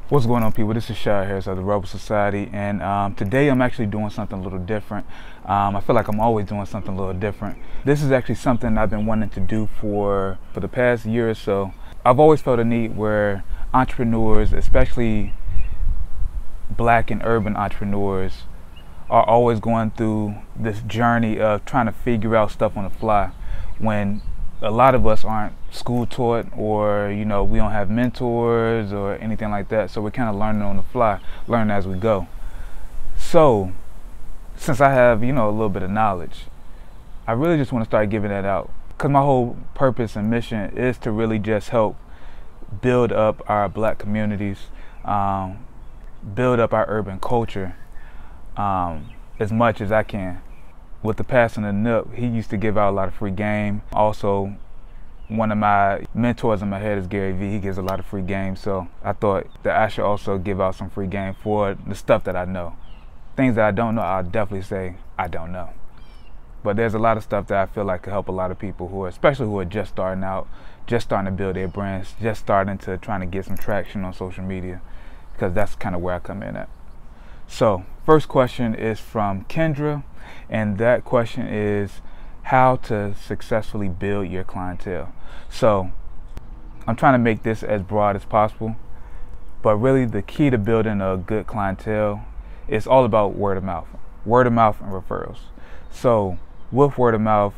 What's going on, people? This is Shad Harris of the Rebel Society, and today I'm actually doing something a little different. I feel like I'm always doing something a little different. This is actually something I've been wanting to do for the past year or so. I've always felt a need where entrepreneurs, especially black and urban entrepreneurs, are always going through this journey of trying to figure out stuff on the fly when a lot of us aren't school taught, or we don't have mentors or anything like that, so we're kind of learning on the fly, learning as we go. So since I have a little bit of knowledge, I really just want to start giving that out, because my whole purpose and mission is to really just help build up our black communities, build up our urban culture as much as I can. With the passing of Nip, he used to give out a lot of free game. Also, one of my mentors in my head is Gary Vee. He gives a lot of free game, so I thought that I should also give out some free game for the stuff that I know. Things that I don't know, I'll definitely say I don't know. But there's a lot of stuff that I feel like could help a lot of people especially who are just starting out, just starting to build their brands, just starting to trying to get some traction on social media, because that's kind of where I come in at. So, first question is from Kendra, and that question is how to successfully build your clientele. So, I'm trying to make this as broad as possible, but really the key to building a good clientele is all about word of mouth and referrals. So, with word of mouth,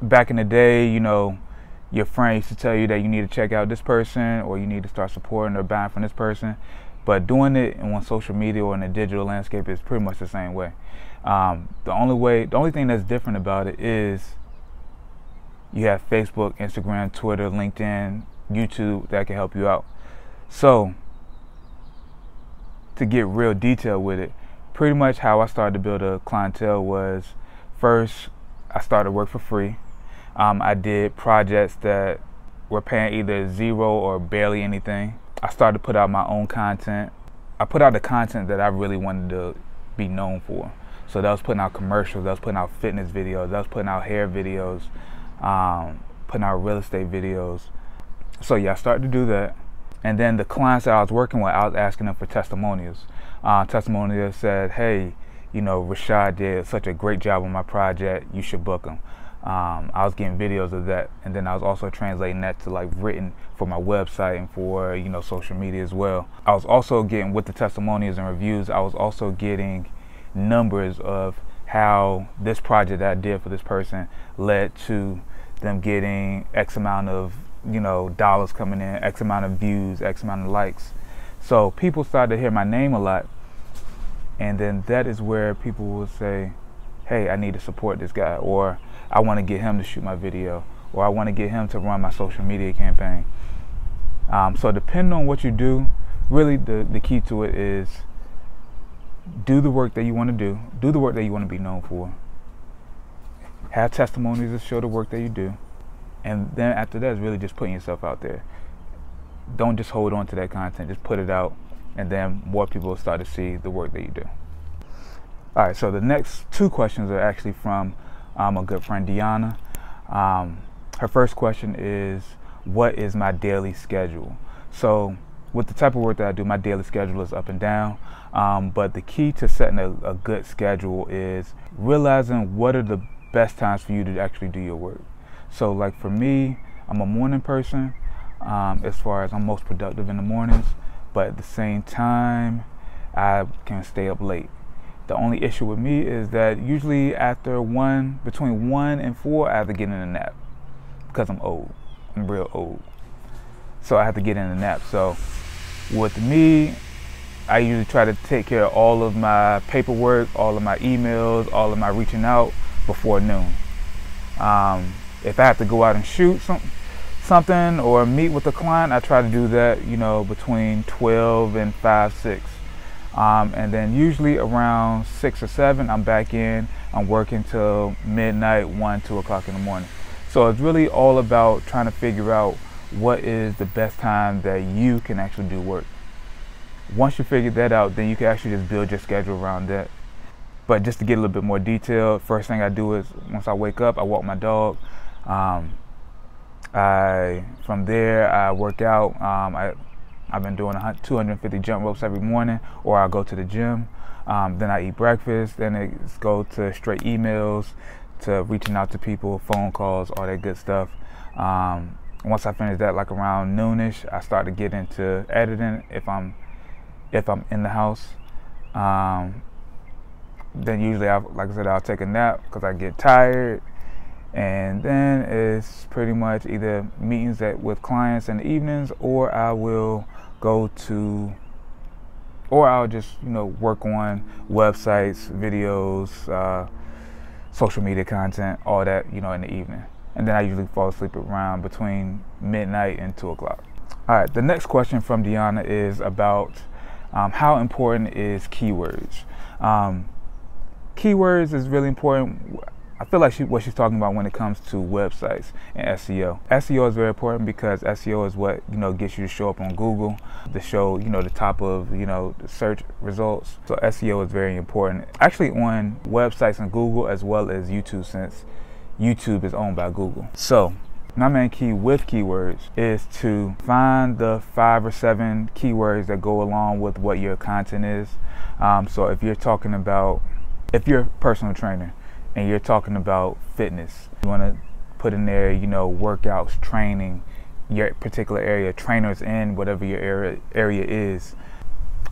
back in the day, your friend used to tell you that you need to check out this person, or you need to start supporting or buying from this person. But doing it on social media or in the digital landscape is pretty much the same way. The only thing that's different about it is you have Facebook, Instagram, Twitter, LinkedIn, YouTube that can help you out. So, to get real detailed with it, pretty much how I started to build a clientele was, first, I started work for free. I did projects that were paying either zero or barely anything. I started to put out my own content. I put out the content that I really wanted to be known for. So that was putting out commercials, that was putting out fitness videos, that was putting out hair videos, putting out real estate videos. So yeah, I started to do that. And then the clients that I was working with, I was asking them for testimonials. Testimonials said, hey, Rashad did such a great job on my project, you should book him. I was getting videos of that, and then I was also translating that to written for my website and for social media as well. I was also getting, with the testimonials and reviews, I was also getting numbers of how this project that I did for this person led to them getting X amount of dollars coming in, X amount of views, X amount of likes. So people started to hear my name a lot, and then that is where people will say, hey, I need to support this guy, or I want to get him to shoot my video, or I want to get him to run my social media campaign. So depending on what you do, really the key to it is do the work that you want to do the work that you want to be known for, have testimonies to show the work that you do, and then after that is really just putting yourself out there. Don't just hold on to that content, just put it out, and then more people will start to see the work that you do. Alright, so the next two questions are actually from a good friend, Deanna. Her first question is, what is my daily schedule? So with the type of work that I do, my daily schedule is up and down, but the key to setting a good schedule is realizing what are the best times for you to actually do your work. So like for me, I'm a morning person, as far as I'm most productive in the mornings, but at the same time I can stay up late. The only issue with me is that usually after between 1 and 4, I have to get in a nap, because I'm old. I'm real old. So I have to get in a nap. So with me, I usually try to take care of all of my paperwork, all of my emails, all of my reaching out before noon. If I have to go out and shoot something or meet with a client, I try to do that, between 12 and 5, 6. And then usually around 6 or 7, I'm back in. I'm working till midnight, 1, 2 o'clock in the morning. So it's really all about trying to figure out what is the best time that you can actually do work. Once you figure that out, then you can actually just build your schedule around that. But just to get a little bit more detailed, first thing I do is, once I wake up, I walk my dog. From there, I work out. I I've been doing 250 jump ropes every morning, or I'll go to the gym. Then I eat breakfast. Then it go to straight emails, to reaching out to people, phone calls, all that good stuff. Once I finish that, like around noonish, I start to get into editing if I'm in the house. Then usually, like I said, I'll take a nap because I get tired. And then it's pretty much either meetings with clients in the evenings, or I'll just work on websites, videos, social media content, all that in the evening. And then I usually fall asleep around between midnight and 2 o'clock. All right, the next question from Deanna is about how important is keywords. Keywords is really important. I feel like what she's talking about when it comes to websites and SEO. SEO is very important because SEO is what gets you to show up on Google, to show the top of the search results. So SEO is very important, actually, on websites and Google as well as YouTube, since YouTube is owned by Google. So my main key with keywords is to find the 5 or 7 keywords that go along with what your content is. So if you're a personal trainer and you're talking about fitness, you want to put in there, workouts, training, your particular area, trainers in whatever your area is,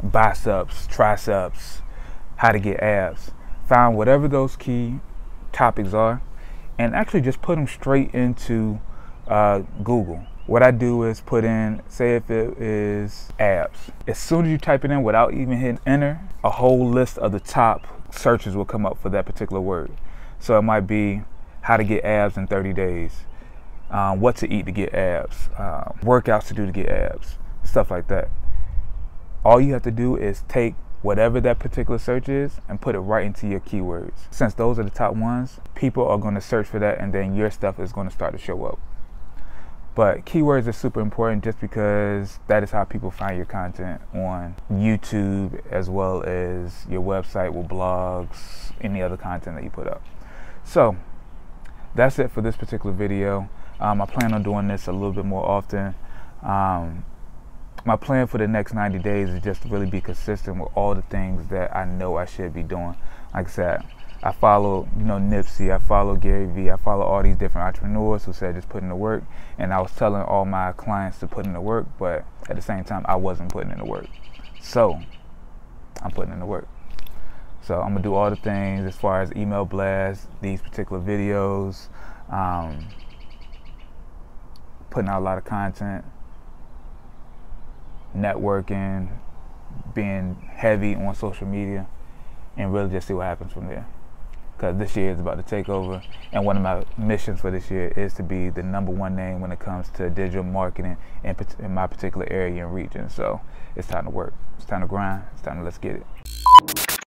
biceps, triceps, how to get abs. Find whatever those key topics are and actually just put them straight into Google. What I do is put in, say if it is abs, as soon as you type it in without even hitting enter, a whole list of the top searches will come up for that particular word. So it might be how to get abs in 30 days, what to eat to get abs, workouts to do to get abs, stuff like that. All you have to do is take whatever that particular search is and put it right into your keywords. Since those are the top ones, people are going to search for that, and then your stuff is going to start to show up. But keywords are super important just because that is how people find your content on YouTube, as well as your website with blogs, any other content that you put up. So that's it for this particular video. I plan on doing this a little bit more often. My plan for the next 90 days is just to really be consistent with all the things that I know I should be doing. Like I said, I follow Nipsey, I follow Gary Vee, I follow all these different entrepreneurs who said just put in the work, and I was telling all my clients to put in the work, but at the same time I wasn't putting in the work. So I'm putting in the work. So I'm gonna do all the things as far as email blasts, these particular videos, putting out a lot of content, networking, being heavy on social media, and really just see what happens from there. Because this year is about to take over, and one of my missions for this year is to be the #1 name when it comes to digital marketing in my particular area and region. So it's time to work, it's time to grind, it's time to let's get it.